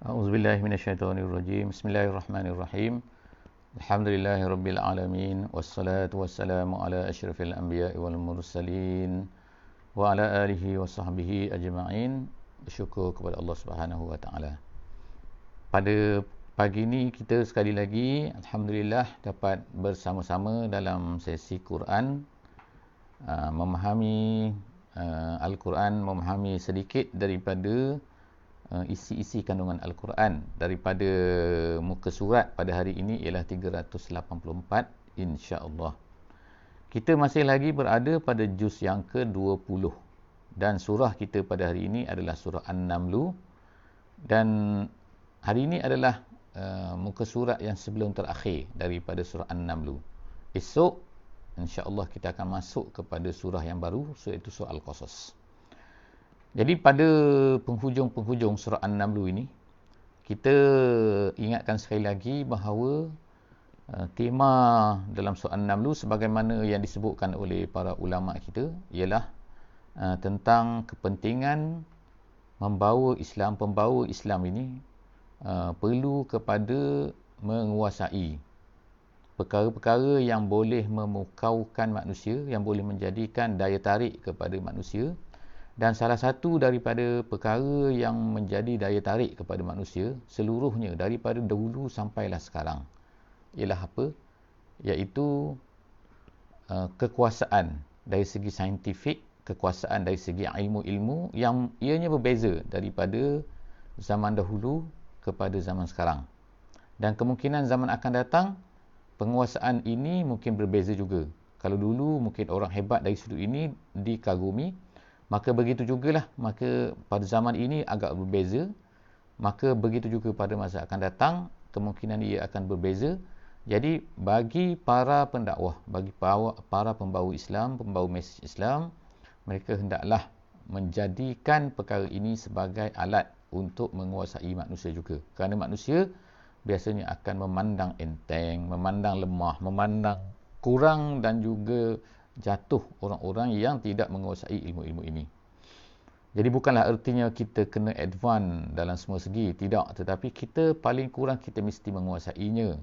A'udzubillahi minasyaitonirrajim. Bismillahirrahmanirrahim. Alhamdulillahirabbil alamin wassalatu wassalamu ala asyrafil anbiya'i wal mursalin wa ala alihi wa sahbihi ajma'in. Bersyukur kepada Allah Subhanahu wa taala. Pada pagi ini kita sekali lagi alhamdulillah dapat bersama-sama dalam sesi Quran, memahami Al-Quran, memahami sedikit daripada isi-isi kandungan Al-Quran daripada muka surat pada hari ini ialah 384 insya-Allah. Kita masih lagi berada pada juz yang ke-20 dan surah kita pada hari ini adalah surah An-Naml, dan hari ini adalah muka surat yang sebelum terakhir daripada surah An-Naml. Esok insya-Allah kita akan masuk kepada surah yang baru, iaitu surah Al-Qasas. Jadi pada penghujung-penghujung surah An-Naml ini, kita ingatkan sekali lagi bahawa tema dalam surah An-Naml sebagaimana yang disebutkan oleh para ulama kita ialah tentang kepentingan pembawa Islam ini perlu kepada menguasai perkara-perkara yang boleh memukaukan manusia, yang boleh menjadikan daya tarik kepada manusia. Dan salah satu daripada perkara yang menjadi daya tarik kepada manusia seluruhnya daripada dahulu sampailah sekarang ialah apa? Iaitu kekuasaan dari segi saintifik, kekuasaan dari segi ilmu-ilmu yang ianya berbeza daripada zaman dahulu kepada zaman sekarang. Dan kemungkinan zaman akan datang penguasaan ini mungkin berbeza juga. Kalau dulu mungkin orang hebat dari sudut ini dikagumi, maka begitu jugalah, maka pada zaman ini agak berbeza, maka begitu juga pada masa akan datang, kemungkinan ia akan berbeza. Jadi bagi para pendakwah, bagi para pembawa Islam, pembawa mesej Islam, mereka hendaklah menjadikan perkara ini sebagai alat untuk menguasai manusia juga. Kerana manusia biasanya akan memandang enteng, memandang lemah, memandang kurang dan juga jatuh orang-orang yang tidak menguasai ilmu-ilmu ini. Jadi bukanlah artinya kita kena advance dalam semua segi, tidak, tetapi kita paling kurang kita mesti menguasainya,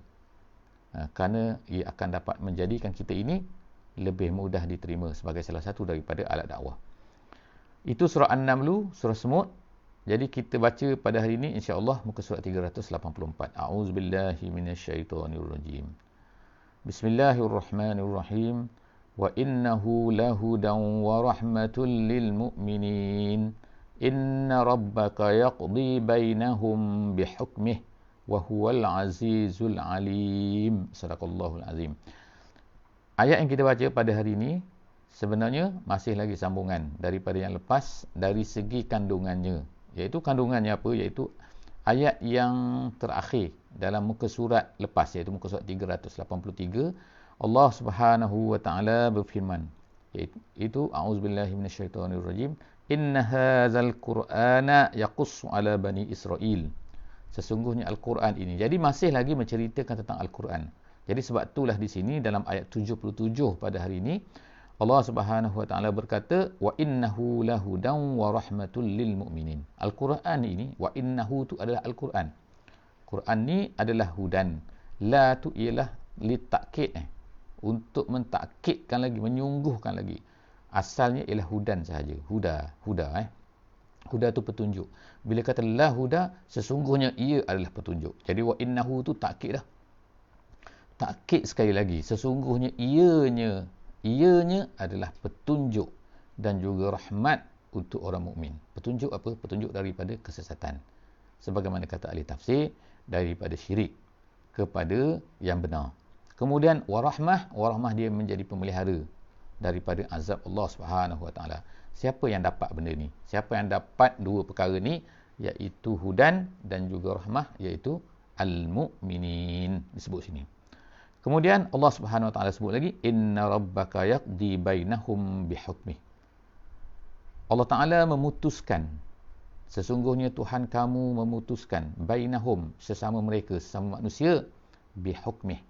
kerana ia akan dapat menjadikan kita ini lebih mudah diterima sebagai salah satu daripada alat dakwah. Itu surah An-Naml, surah semut. Jadi kita baca pada hari ini insya-Allah muka surat 384. A'udzubillahi minasyaitonirrajim. Bismillahirrahmanirrahim. Wa innahu lahudan wa rahmatul lil mu'minin. Inna rabbaka yaqdi bainahum bihukmih wa huwal azizul alim. Sadaqallahul azim. Ayat yang kita baca pada hari ini sebenarnya masih lagi sambungan daripada yang lepas dari segi kandungannya. Iaitu kandungannya apa? Iaitu ayat yang terakhir dalam muka surat lepas, iaitu muka surat 383. Allah Subhanahu wa taala berfirman, iaitu a'udzubillahi minasyaitonirrajim, inna hadzal qur'ana yaqussu ala bani Israil. Sesungguhnya Al-Quran ini. Jadi masih lagi menceritakan tentang Al-Quran. Jadi sebab itulah di sini dalam ayat 77 pada hari ini Allah Subhanahu wa taala berkata, wa innahu lahudan wa rahmatul lil mu'minin. Al-Quran ini, wa innahu tu adalah Al-Quran. Quran ni adalah hudan. La tu ialah litakkid, untuk mentakkidkan lagi, menyungguhkan lagi. Asalnya ialah hudan sahaja. Huda. Huda tu petunjuk. Bila kata la huda, sesungguhnya ia adalah petunjuk. Jadi wa innahu tu takkid dah. Takkid sekali lagi. Sesungguhnya ianya adalah petunjuk dan juga rahmat untuk orang mukmin. Petunjuk apa? Petunjuk daripada kesesatan. Sebagaimana kata ahli tafsir, daripada syirik kepada yang benar. Kemudian warahmah dia menjadi pemelihara daripada azab Allah Subhanahu wa taala. Siapa yang dapat benda ni? Siapa yang dapat dua perkara ni? Iaitu hudan dan juga rahmah, iaitu al-mu'minin, disebut sini. Kemudian Allah Subhanahu wa taala sebut lagi, inna rabbaka yaqdi bainahum bihukmih. Allah Taala memutuskan, sesungguhnya Tuhan kamu memutuskan bainahum, sesama mereka, sesama manusia, bihukmih.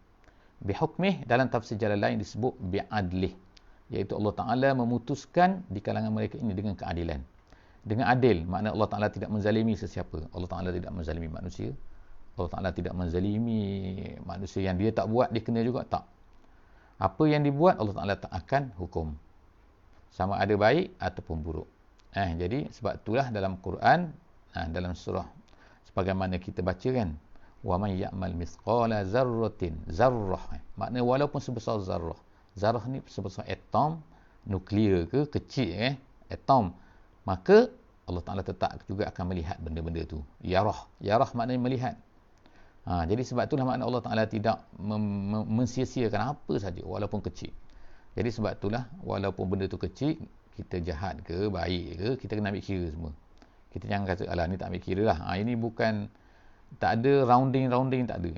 Bihukmih dalam tafsir Jalalain disebut bi'adlih, iaitu Allah Ta'ala memutuskan di kalangan mereka ini dengan keadilan. dengan adil. Makna Allah Ta'ala tidak menzalimi sesiapa. Allah Ta'ala tidak menzalimi manusia. Allah Ta'ala tidak menzalimi manusia yang dia tak buat, dia kena juga. Tak. Apa yang dibuat, Allah Ta'ala tak akan hukum. Sama ada baik ataupun buruk. Jadi sebab itulah dalam Quran, dalam surah sebagaimana kita baca kan, wa man ya'mal mithqala zarratin, zarrah, makna walaupun sebesar zarrah. Zarrah ni sebesar atom nuklear ke kecil, atom, maka Allah Ta'ala tetap juga akan melihat benda-benda tu. Yarah maknanya melihat. Jadi sebab itulah makna Allah Ta'ala tidak mensia-siakan apa saja walaupun kecil. Jadi sebab itulah walaupun benda tu kecil, kita jahat ke baik ke, kita kena ambil kira semua. Kita jangan kata alah ni tak ambil kira lah. Ini bukan, tak ada rounding tak ada.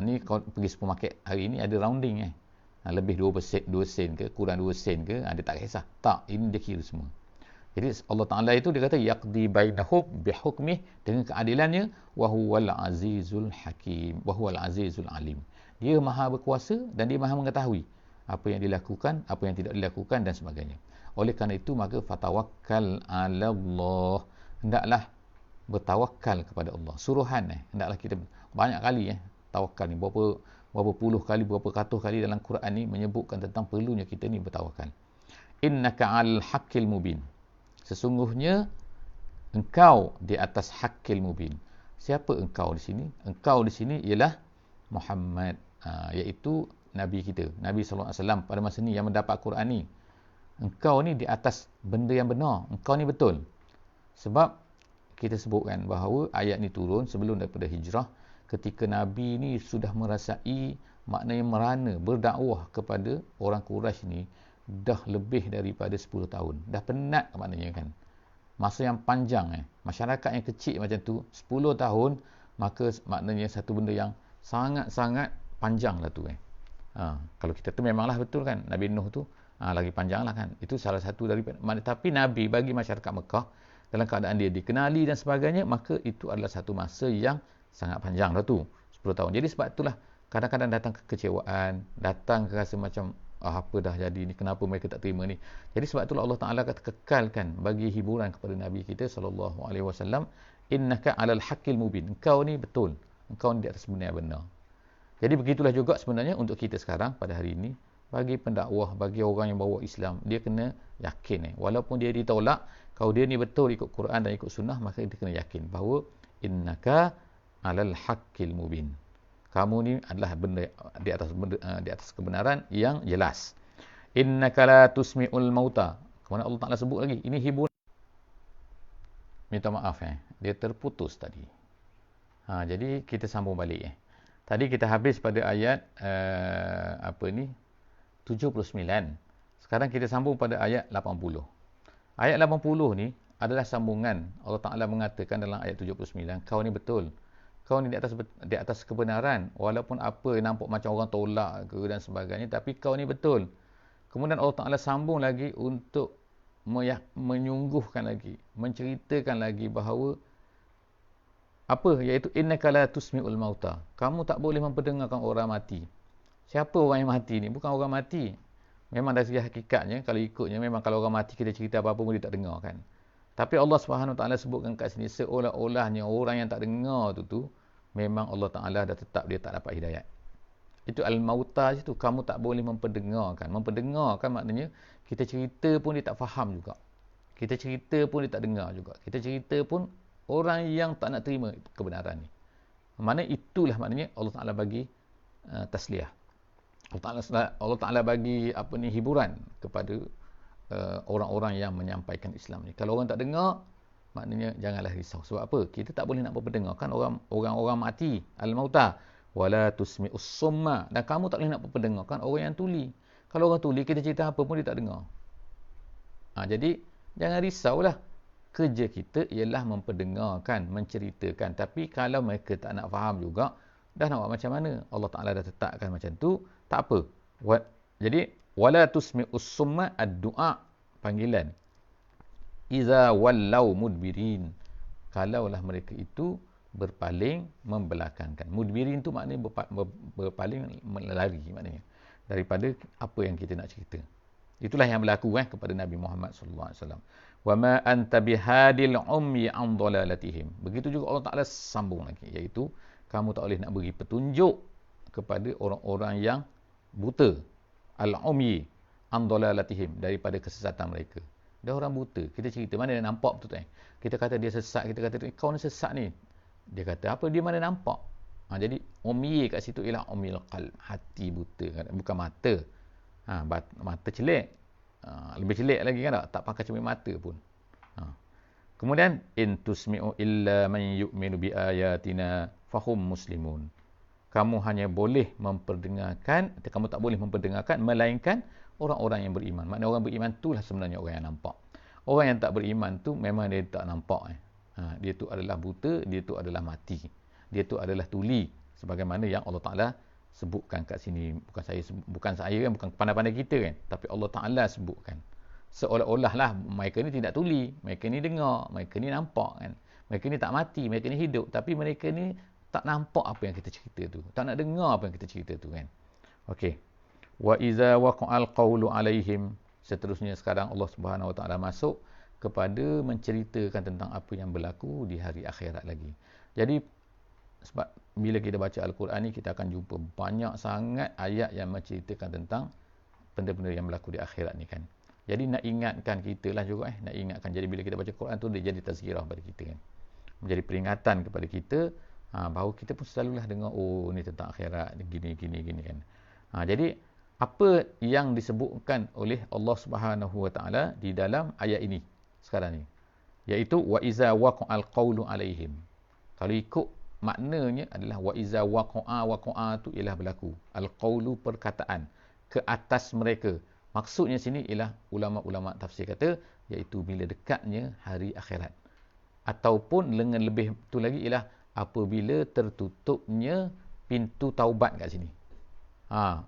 Ni kau pergi supermarket hari ni ada rounding lebih 2 sen ke, kurang 2 sen ke, dia tak kisah. Tak, ini dia kira semua. Jadi Allah Ta'ala itu dia kata yaqdi bainahum bihukmih, dengan keadilannya, wa huwal azizul hakim, wa huwal azizul alim. Dia maha berkuasa dan dia maha mengetahui apa yang dilakukan, apa yang tidak dilakukan dan sebagainya. Oleh kerana itu maka fatawakkal 'ala Allah, hendaklah bertawakal kepada Allah. Suruhan hendaklah kita banyak kali tawakal ni, berapa puluh kali, berapa ratus kali dalam Quran ni menyebutkan tentang perlunya kita ni bertawakal. Innaka 'alal haqqil mubin, sesungguhnya engkau di atas haqqil mubin. Siapa engkau di sini? Engkau di sini ialah Muhammad, iaitu Nabi kita, Nabi SAW pada masa ni yang mendapat Quran ni. Engkau ni di atas benda yang benar, engkau ni betul. Sebab kita sebutkan bahawa ayat ni turun sebelum daripada hijrah, ketika Nabi ni sudah merasai maknanya merana berdakwah kepada orang Quraisy ni dah lebih daripada 10 tahun. Dah penat maknanya kan. Masa yang panjang masyarakat yang kecil macam tu 10 tahun, maka maknanya satu benda yang sangat-sangat panjang lah tu kalau kita tu memanglah betul kan, Nabi Nuh tu lagi panjang lah kan. Itu salah satu daripada, tapi Nabi bagi masyarakat Mekah dalam keadaan dia dikenali dan sebagainya, maka itu adalah satu masa yang sangat panjang lah tu, 10 tahun. Jadi sebab itulah kadang-kadang datang kekecewaan, datang ke rasa macam apa dah jadi ni, kenapa mereka tak terima ni. Jadi sebab itulah Allah Ta'ala kata kekalkan bagi hiburan kepada Nabi kita SAW, innaka 'alal haqqil mubin, engkau ni betul, engkau ni di atas benda yang benar. Jadi begitulah juga sebenarnya untuk kita sekarang pada hari ini, bagi pendakwah, bagi orang yang bawa Islam, dia kena yakin walaupun dia ditolak, kalau dia ni betul ikut Quran dan ikut sunnah, maka dia kena yakin bahawa innaka 'alal haqqil mubin, kamu ni adalah benda di atas kebenaran yang jelas. Innaka la tusmi'ul mauta. Kemudian Allah Ta'ala sebut lagi, ini hiburan. Minta maaf dia terputus tadi. Jadi kita sambung balik Tadi kita habis pada ayat 79. Sekarang kita sambung pada ayat 80. Ayat 80 ni adalah sambungan. Allah Ta'ala mengatakan dalam ayat 79, kau ni betul, kau ni di atas kebenaran, walaupun apa nampak macam orang tolak ke dan sebagainya, tapi kau ni betul. Kemudian Allah Ta'ala sambung lagi untuk menyungguhkan lagi, menceritakan lagi bahawa apa, iaitu innaka la tusmi'ul mauta, kamu tak boleh memperdengarkan orang mati. Siapa orang yang mati ni? Bukan orang mati. Memang dari segi hakikatnya, kalau ikutnya, memang kalau orang mati kita cerita apa-apa pun dia tak dengar kan. Tapi Allah Subhanahu Wa Taala sebutkan kat sini seolah-olahnya orang yang tak dengar tu memang Allah Ta'ala dah tetap dia tak dapat hidayat. Itu al-mauta itu, kamu tak boleh memperdengarkan. Memperdengarkan maknanya kita cerita pun dia tak faham juga. Kita cerita pun dia tak dengar juga. Kita cerita pun orang yang tak nak terima kebenaran ni. Mana itulah maknanya Allah Ta'ala bagi tasliyah. Allah Ta'ala bagi hiburan kepada orang-orang yang menyampaikan Islam ni. Kalau orang tak dengar, maknanya janganlah risau. Sebab apa? Kita tak boleh nak memperdengarkan orang-orang mati, al-mauta, wala tusmi'us summa, dan kamu tak boleh nak memperdengarkan orang yang tuli. Kalau orang tuli, kita cerita apa pun dia tak dengar. Jadi jangan risaulah. Kerja kita ialah memperdengarkan, menceritakan. Tapi kalau mereka tak nak faham juga, dah nak buat macam mana? Allah Ta'ala dah tetapkan macam tu, tak apa. Jadi wala tusmi'us summa ad-du'a, panggilan. Iza wallau mudbirin, kalaulah mereka itu berpaling membelakangkan. Mudbirin tu maknanya berpaling, melari maknanya daripada apa yang kita nak cerita. Itulah yang berlaku kepada Nabi Muhammad SAW. Wa ma anta bihadil ummi an dhalalatihim. Begitu juga Allah Taala sambung lagi, iaitu kamu tak boleh nak beri petunjuk kepada orang-orang yang buta, al-umyi an dhalalatihim, daripada kesesatan mereka. Dia orang buta, kita cerita mana dia nampak betul tak? Kita kata dia sesat, kita kata kau ni sesat ni. Dia kata apa? Dia mana nampak? Jadi umyi kat situ ialah umil qalb, hati buta, bukan mata. Mata celik. Lebih celik lagi kan, tak pakai cermin mata pun. Kemudian in tusmi'u illa man yu'minu bi ayatina fahum muslimun. Kamu hanya boleh memperdengarkan, kamu tak boleh memperdengarkan melainkan orang-orang yang beriman. Maknanya orang beriman itulah sebenarnya orang yang nampak. Orang yang tak beriman tu memang dia tak nampak. Dia tu adalah buta, dia tu adalah mati. Dia tu adalah tuli, sebagaimana yang Allah Taala sebutkan kat sini. Bukan saya kan, bukan pandai-pandai kita kan, tapi Allah Taala sebutkan. Seolah-olah lah mereka ni tidak tuli, mereka ni dengar, mereka ni nampak kan. Mereka ni tak mati, mereka ni hidup, tapi mereka ni tak nampak apa yang kita cerita tu. Tak nak dengar apa yang kita cerita tu kan. Okey. Wa iza waqa'al qawlu alaihim. Seterusnya sekarang Allah Subhanahu Wa Taala masuk kepada menceritakan tentang apa yang berlaku di hari akhirat lagi. Jadi sebab bila kita baca Al-Quran ni, kita akan jumpa banyak sangat ayat yang menceritakan tentang benda-benda yang berlaku di akhirat ni kan. Jadi nak ingatkan kita lah juga nak ingatkan. Jadi bila kita baca Quran tu, dia jadi tazkirah pada kita kan. Menjadi peringatan kepada kita bahawa kita pun selalulah dengar, oh ni tentang akhirat, gini kan. Jadi apa yang disebutkan oleh Allah Subhanahu Wa Taala di dalam ayat ini sekarang ni, iaitu wa iza waqa'al qawlu alaihim. Kalau ikut maknanya adalah wa iza waqa'a tu ialah berlaku, al qawlu perkataan ke atas mereka. Maksudnya sini ialah ulama-ulama tafsir kata, iaitu bila dekatnya hari akhirat, ataupun dengan lebih tu lagi ialah apabila tertutupnya pintu taubat kat sini.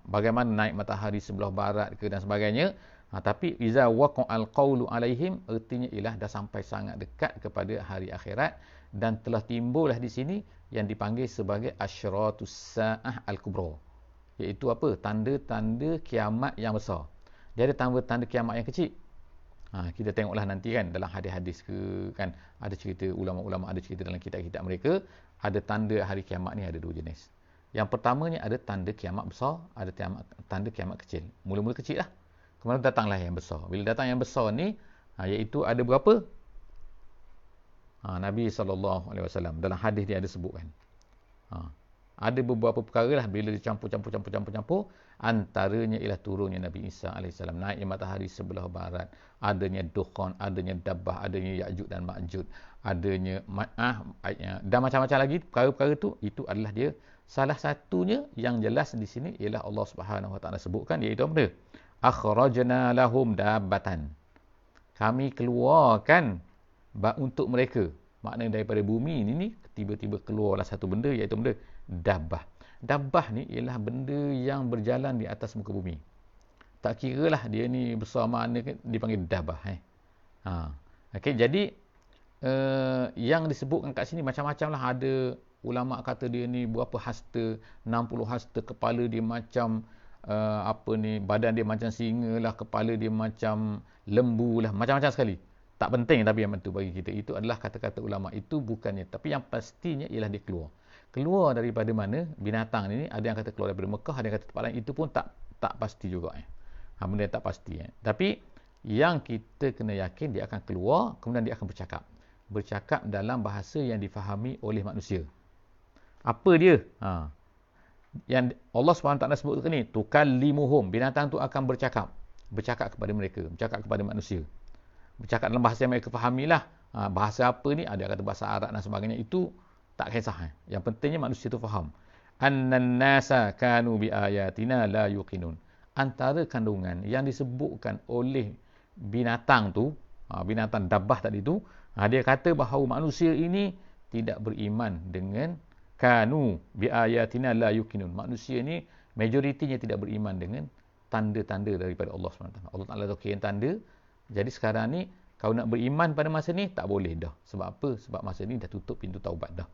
Bagaimana naik matahari sebelah barat ke dan sebagainya. Tapi iza waqa'al qawlu alaihim, artinya ialah dah sampai sangat dekat kepada hari akhirat, dan telah timbullah di sini yang dipanggil sebagai asyratus sa'ah al-kubra, iaitu apa? Tanda-tanda kiamat yang besar. Dia ada tanda-tanda kiamat yang kecil. Kita tengoklah nanti kan, dalam hadis-hadis ke kan, ada cerita ulama-ulama, ada cerita dalam kitab-kitab mereka, ada tanda hari kiamat ni ada dua jenis. Yang pertamanya ada tanda kiamat besar, ada tanda kiamat kecil. Mula-mula kecil lah, kemudian datanglah yang besar. Bila datang yang besar ni, iaitu ada berapa? Nabi SAW dalam hadis dia ada sebutkan. Ada beberapa perkara lah bila dicampur, antaranya ialah turunnya Nabi Isa AS, naiknya matahari sebelah barat, adanya dukhan, adanya dabbah, adanya Ya'juj dan Ma'juj, adanya dan macam-macam lagi perkara-perkara tu. Itu adalah dia. Salah satunya yang jelas di sini ialah Allah Subhanahu Wa Taala sebutkan, iaitu apa? Akhrajna lahum dabbatan. Kami keluarkan untuk mereka. Maknanya daripada bumi ni tiba-tiba keluarlah satu benda, iaitu benda dabbah. Dabbah ni ialah benda yang berjalan di atas muka bumi. Tak kiralah dia ni besar mana, dipanggil dabbah. Okey, jadi yang disebutkan kat sini macam-macam lah. Ada ulama kata dia ni berapa hasta, 60 hasta, kepala dia macam badan dia macam singa lah, kepala dia macam lembu lah, macam-macam sekali. Tak penting, tapi yang penting bagi kita itu adalah kata-kata ulama. Itu bukannya, tapi yang pastinya ialah dia keluar daripada mana binatang ni. Ada yang kata keluar daripada Mekah, ada yang kata tempat lain. Itu pun tak pasti juga. Benda yang tak pasti. Tapi yang kita kena yakin dia akan keluar, kemudian dia akan bercakap dalam bahasa yang difahami oleh manusia. Apa dia? Yang Allah SWT sebut ni, tukallimuhum, binatang tu akan bercakap kepada mereka, bercakap kepada manusia, bercakap dalam bahasa yang mereka fahamilah. Bahasa apa ni? Ada kata bahasa Arab dan sebagainya. Itu tak kisah. Yang pentingnya manusia tu faham. Annan nasa kanu bi ayatina la yuqinun. Antara kandungan yang disebutkan oleh binatang tu, binatang dabbah tadi tu, dia kata bahawa manusia ini tidak beriman dengan kanu bi ayatina la yuqinun. Manusia ni majoritinya tidak beriman dengan tanda-tanda daripada Allah SWT. Allah Taala okey tanda. Jadi sekarang ni kalau nak beriman pada masa ni tak boleh dah. Sebab apa? Sebab masa ni dah tutup pintu taubat dah.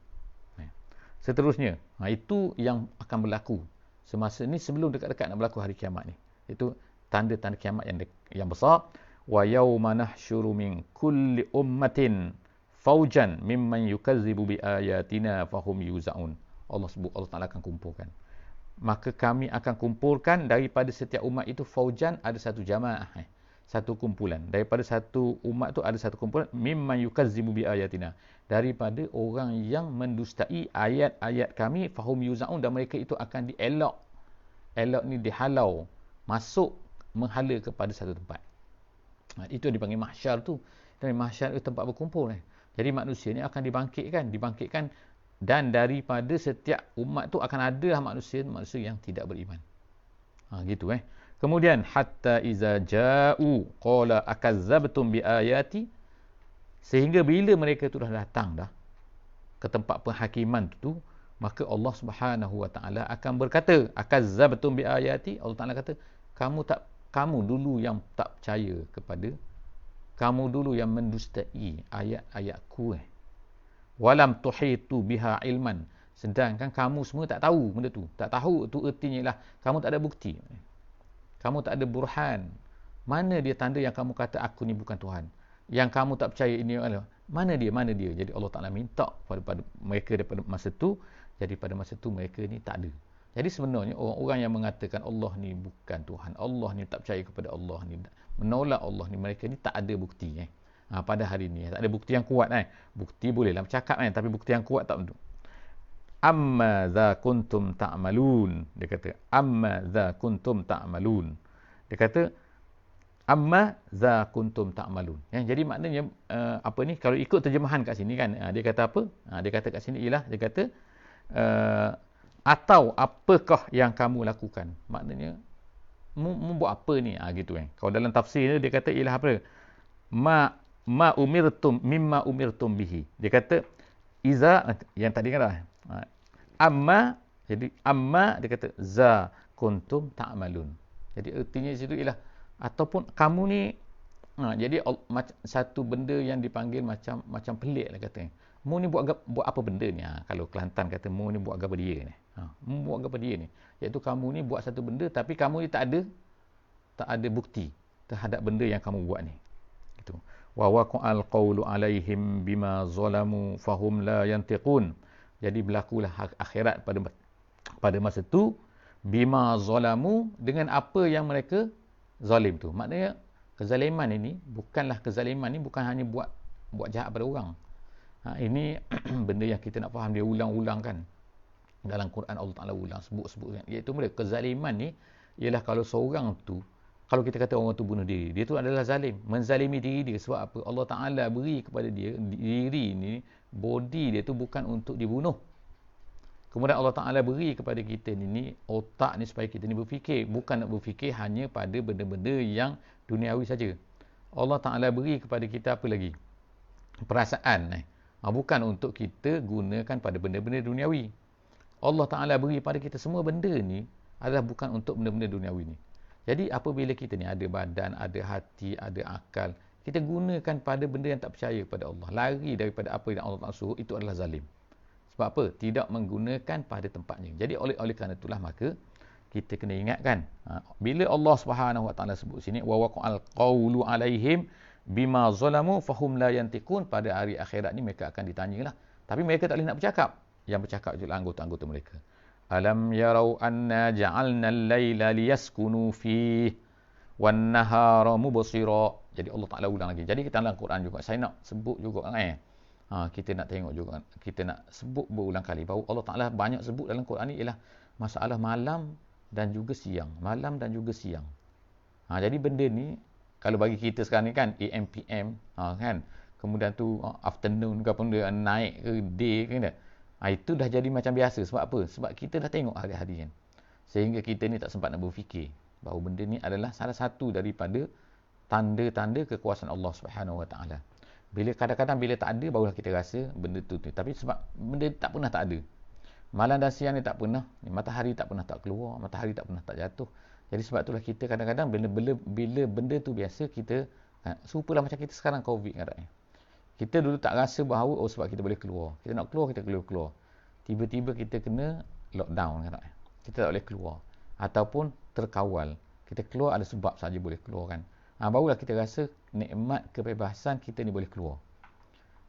Seterusnya, itu yang akan berlaku semasa ni sebelum dekat-dekat nak berlaku hari kiamat ni. Itu tanda-tanda kiamat yang besar. wa yauma nahsyuru min kulli ummatin faujan mimman yukazzibu bi ayatina fahum yuzaun. Allah sebut, Allah Taala akan kumpulkan. Maka kami akan kumpulkan daripada setiap umat itu faujan, ada satu jamaah, satu kumpulan. Daripada satu umat tu ada satu kumpulan mimman yukazzibu bi ayatina, daripada orang yang mendustai ayat-ayat kami, fahum yuzaun, dan mereka itu akan dielak. Elak ni dihalau, masuk, menghala kepada satu tempat. Itu yang dipanggil mahsyar tu. Dan mahsyar itu tempat berkumpul. Jadi manusia ni akan dibangkitkan, dan daripada setiap umat tu akan ada manusia yang tidak beriman. Gitu. Kemudian hatta iza ja'u qala akazzabtum bi ayati, sehingga bila mereka tu dah datang ke tempat penghakiman tu, maka Allah Subhanahu wa taala akan berkata, akazzabtum bi ayati, Allah Taala kata, kamu dulu yang tak percaya kepada, kamu dulu yang mendustai ayat-ayatku. Walam tuhitu biha ilman, sedangkan kamu semua tak tahu benda tu. Tak tahu tu ertinya ialah kamu tak ada bukti. Kamu tak ada burhan. Mana dia tanda yang kamu kata aku ni bukan Tuhan? Yang kamu tak percaya ini adalah mana dia? Jadi Allah Taala minta pada mereka daripada masa tu. Jadi pada masa tu mereka ni tak ada. Jadi sebenarnya orang-orang yang mengatakan Allah ni bukan Tuhan, Allah ni tak percaya kepada Allah ni, menolak Allah ni, mereka ni tak ada bukti. Pada hari ni tak ada bukti yang kuat. Bukti bolehlah bercakap, tapi bukti yang kuat tak betul. Amma za kuntum ta'malun, dia kata amma za kuntum ta'malun, dia kata amma za kuntum ta'malun. Jadi maknanya apa ni, kalau ikut terjemahan kat sini kan, dia kata apa? Dia kata kat sini ialah, dia kata atau apakah yang kamu lakukan. Maknanya membuat apa ni, gitu kan. Kalau dalam tafsir dia kata ialah apa? Ma umirtum mimma umirtum bihi. Dia kata iza, yang tadi kan amma, jadi amma dia kata za kuntum ta'malun. Jadi artinya situ ialah ataupun kamu ni, jadi satu benda yang dipanggil macam pelik lah katanya. Mu ni buat apa benda ni? Kalau Kelantan kata mu ni buat apa dia ni? Mu buat apa dia ni? Iaitu kamu ni buat satu benda tapi kamu ni tak ada bukti terhadap benda yang kamu buat ni. Gitu. Wa waqa'al qawlu alaihim bima zalamu fahum la yantiqun. Jadi berlakulah akhirat pada masa tu bima zalamu, dengan apa yang mereka zalim tu. Maknanya kezaliman ini bukanlah hanya buat jahat pada orang. Ini benda yang kita nak faham, dia ulang-ulang kan. Dalam Quran Allah Taala ulang sebut kan. Iaitu mereka kezaliman ni ialah kalau seorang tu, kalau kita kata orang tu bunuh diri, dia tu adalah zalim, menzalimi diri dia. Sebab apa? Allah Taala beri kepada dia diri ni, body dia tu bukan untuk dibunuh. Kemudian Allah Taala beri kepada kita ni otak ni supaya kita ni berfikir, bukan nak berfikir hanya pada benda-benda yang duniawi saja. Allah Taala beri kepada kita apa lagi? Perasaan. Bukan untuk kita gunakan pada benda-benda duniawi. Allah Taala beri pada kita semua benda ni adalah bukan untuk benda-benda duniawi ni. Jadi apabila kita ni ada badan, ada hati, ada akal, kita gunakan pada benda yang tak percaya pada Allah, lari daripada apa yang Allah Taala suruh, itu adalah zalim. Sebab apa? Tidak menggunakan pada tempatnya. Jadi oleh kerana itulah maka kita kena ingatkan, bila Allah Subhanahu Wa Taala sebut sini wa waqa'al qawlu alaihim bima zalamu fahum la yantiqun, pada hari akhirat ni mereka akan ditanyalah, tapi mereka tak boleh nak bercakap. Yang bercakap adalah anggota-anggota mereka. Alam yarau anna ja'alna al-laila liyaskunu fihi wan nahara mubsira. Jadi Allah Taala ulang lagi. Jadi kita dalam Quran juga, saya nak sebut juga kita nak tengok juga, kita nak sebut berulang kali bahawa Allah Taala banyak sebut dalam Quran ni ialah masalah malam dan juga siang. Jadi benda ni kalau bagi kita sekarang ni kan AM PM kan, kemudian tu afternoon ke apa dia naik ke day kan, itu dah jadi macam biasa. Sebab apa? Sebab kita dah tengok hari-hari kan, sehingga kita ni tak sempat nak berfikir bahawa benda ni adalah salah satu daripada tanda-tanda kekuasaan Allah Subhanahu Wa Taala. Bila kadang-kadang bila tak ada barulah kita rasa benda tu, tapi sebab benda tak pernah tak ada, malam dan siang ni tak pernah, matahari tak pernah tak keluar, matahari tak pernah tak jatuh. Jadi sebab itulah kita kadang-kadang bila benda tu biasa, kita serupalah macam kita sekarang COVID kan. Kita dulu tak rasa bahawa sebab kita boleh keluar, kita nak keluar, kita keluar. Tiba-tiba kita kena lockdown kan. Kita tak boleh keluar ataupun terkawal. Kita keluar ada sebab saja boleh keluar kan. Barulah kita rasa nikmat kebebasan kita ni boleh keluar.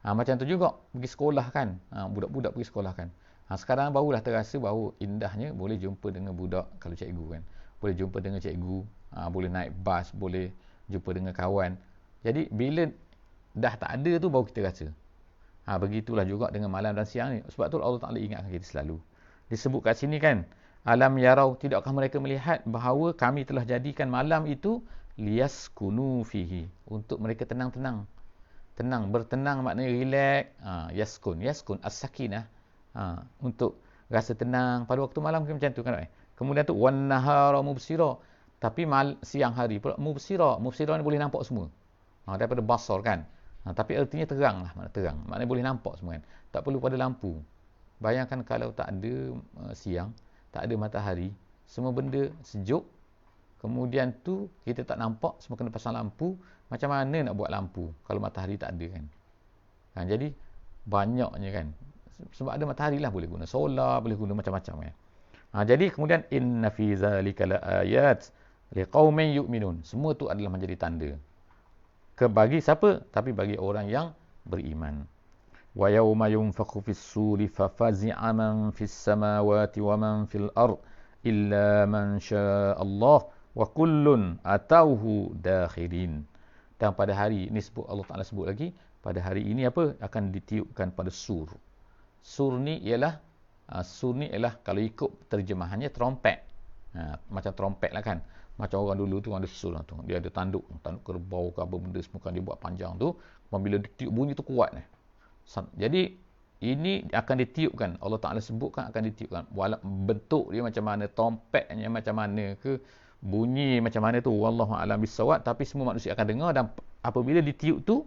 Macam tu juga pergi sekolah kan. Budak-budak pergi sekolah kan. Sekarang barulah terasa bahawa indahnya boleh jumpa dengan budak kalau cikgu kan. Boleh jumpa dengan cikgu, boleh naik bas, boleh jumpa dengan kawan. Jadi bila dah tak ada tu baru kita rasa. Begitulah juga dengan malam dan siang ni. Sebab tu Allah Ta'ala ingatkan kita selalu. Disebut kat sini kan, alam yarau, tidakkah mereka melihat bahawa kami telah jadikan malam itu liyaskunu fihi, untuk mereka tenang-tenang. Tenang, bertenang maknanya relax. Yaskun as-sakinah. Untuk rasa tenang pada waktu malam macam tu kan. Kemudian tu wan nahara mubsira. Tapi siang hari pula mubsira. Mubsira ni boleh nampak semua. Daripada basar kan. Tapi artinya terang lah. Maknanya boleh nampak semua kan. Tak perlu pada lampu. Bayangkan kalau tak ada siang, tak ada matahari, semua benda sejuk. Kemudian tu kita tak nampak, semua kena pasang lampu. Macam mana nak buat lampu kalau matahari tak ada kan? Jadi banyaknya kan. Sebab ada matahari lah, boleh guna solar, boleh guna macam-macam kan. Jadi kemudian inna fi zalika laayat liqaumin yu'minun. Semua tu adalah menjadi tanda. Bagi siapa? Tapi bagi orang yang beriman. Wa yawma yunfakhu fis suri fafazi'a man fis samawati wa man fil ard illa man syaa Allah wa kullun atauhu dakhirin. Dan pada hari ini sebut Allah Taala sebut lagi, pada hari ini apa? Akan ditiupkan pada sur. Sur ni ialah kalau ikut terjemahannya trompet. Macam trompet lah kan. Macam orang dulu tu ada sur lah tu. Dia ada tanduk kerbau ke apa benda semua kan dia buat panjang tu. Bila ditiup bunyi tu kuat ni. Jadi ini akan ditiupkan. Allah Ta'ala sebutkan akan ditiupkan. Bentuk dia macam mana, trompetnya macam mana ke, bunyi macam mana tu, wallahu a'lam bissawab. Tapi semua manusia akan dengar, dan apabila ditiup tu,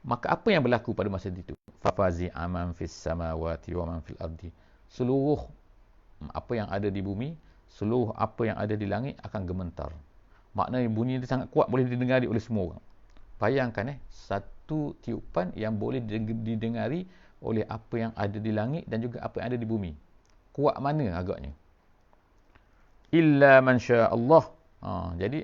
maka apa yang berlaku pada masa itu? Fafazi'a man fis samawati wa man fil ardi. Seluruh apa yang ada di bumi, seluruh apa yang ada di langit akan gemetar. Maknanya bunyi dia sangat kuat, boleh didengari oleh semua orang. Bayangkan satu tiupan yang boleh didengari oleh apa yang ada di langit dan juga apa yang ada di bumi. Kuat mana agaknya? Illa man syaa Allah. Jadi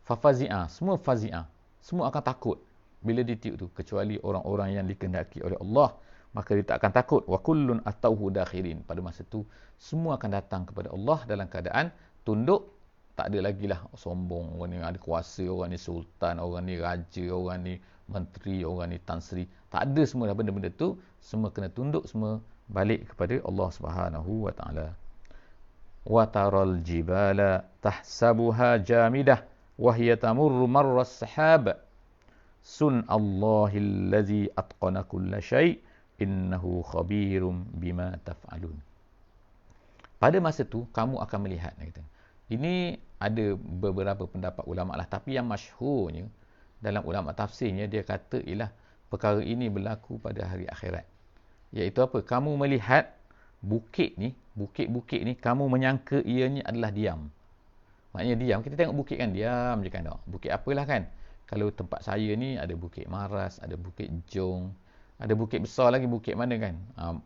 fafazi'a, semua fazi'ah. Semua akan takut bila ditiup tu, kecuali orang-orang yang dikehendaki oleh Allah, maka dia tak akan takut. Wa kullun atauhu dakhirin. Pada masa tu semua akan datang kepada Allah dalam keadaan tunduk. Tak ada lagi lah sombong, orang ni ada kuasa, orang ni sultan, orang ni raja, orang ni menteri, orang ni tan sri. Tak ada semua dah benda-benda tu, semua kena tunduk, semua balik kepada Allah Subhanahu wa taala. Wa taral jibala tahsabuha jamidah wa hiya tamurru marra as-sahab. Sun Allahil ladzi atqana kulla syai' innahu khabirum bima taf'alun. Pada masa tu kamu akan melihat kata. Ini ada beberapa pendapat ulama lah, tapi yang masyhurnya dalam ulama tafsirnya dia kata ialah perkara ini berlaku pada hari akhirat. Iaitu apa? Kamu melihat bukit ni, bukit-bukit ni kamu menyangka ianya adalah diam. Maknanya diam. Kita tengok bukit kan diam je kan tak? Bukit apalah kan? Kalau tempat saya ni ada Bukit Maras, ada Bukit Jong, ada bukit besar lagi, bukit mana kan?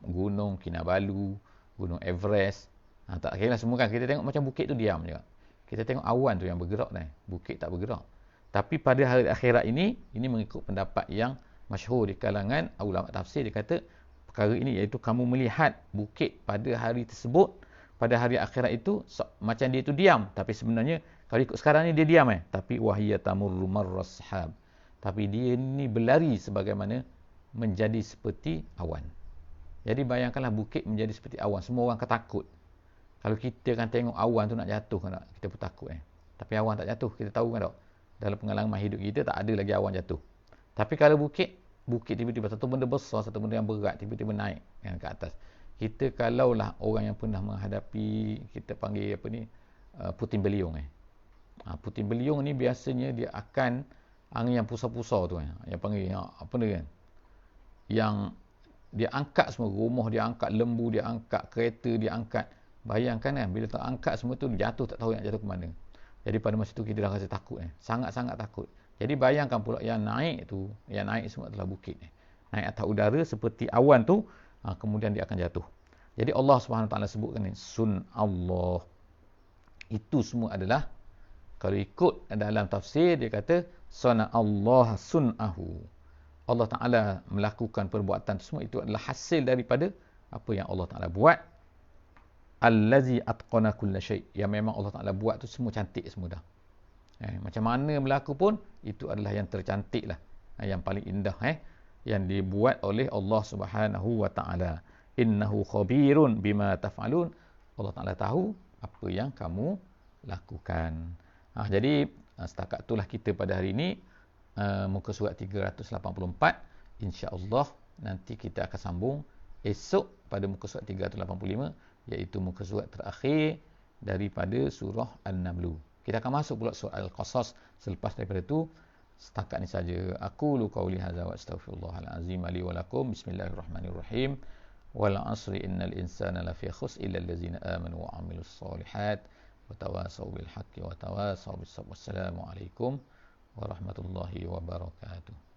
Gunung Kinabalu, Gunung Everest. Tak kira lah semua kan. Kita tengok macam bukit tu diam je. Kita tengok awan tu yang bergerak dah. Bukit tak bergerak. Tapi pada hari akhirat ini mengikut pendapat yang masyhur di kalangan ulama tafsir, dia kata perkara ini iaitu kamu melihat bukit pada hari tersebut, pada hari akhirat itu macam dia itu diam, tapi sebenarnya kalau ikut sekarang ni dia diam tapi wahiyya tamurru marras sahab. Tapi dia ni berlari sebagaimana menjadi seperti awan. Jadi bayangkanlah bukit menjadi seperti awan, semua orang akan takut. Kalau kita kan tengok awan tu nak jatuh kan tak? Kita pun takut Tapi awan tak jatuh, kita tahu kan tak? Dalam pengalaman hidup kita tak ada lagi awan jatuh. Tapi kalau bukit tiba-tiba satu benda besar, satu benda yang berat tiba-tiba naik kan ke atas. Kita kalaulah orang yang pernah menghadapi, kita panggil apa ni, puting beliung puting beliung ni biasanya dia akan angin yang pusar-pusar tu yang panggil apa ni kan, yang dia angkat semua, rumah dia angkat, lembu dia angkat, kereta dia angkat. Bayangkan kan, bila terangkat semua tu jatuh, tak tahu nak jatuh ke mana. Jadi pada masa tu kita dah rasa takut sangat-sangat takut. Jadi bayangkan pula yang naik semua adalah bukit naik atas udara seperti awan tu, kemudian dia akan jatuh. Jadi Allah Subhanahu Wa Taala sebutkan ni sun Allah. Itu semua adalah Kalau ikut dalam tafsir, dia kata sana Allah sun'ahu. Allah Ta'ala melakukan perbuatan itu semua, itu adalah hasil daripada apa yang Allah Ta'ala buat. Allazi atqana kulla syai', yang memang Allah Ta'ala buat tu semua cantik semua dah. Macam mana berlaku pun, itu adalah yang tercantik lah, yang paling indah, yang dibuat oleh Allah Subhanahu wa Ta'ala. Innahu khabirun bima taf'alun. Allah Ta'ala tahu apa yang kamu lakukan. Jadi setakat itulah kita pada hari ini, muka surat 384. InsyaAllah nanti kita akan sambung esok pada muka surat 385, iaitu muka surat terakhir daripada surah An-Naml. Kita akan masuk pula surah Al-Qasas selepas daripada itu. Setakat ni saja. Aku lu qauli hadza wa astaghfirullahal azim li wa lakum. Bismillahirrahmanirrahim. Wal 'asri innal insana lafi khusr illa allazina amanu wa 'amilus solihat wa tawasaw bil haqqi wa tawasaw bis sabr. Wassalamu alaikum warahmatullahi wabarakatuh.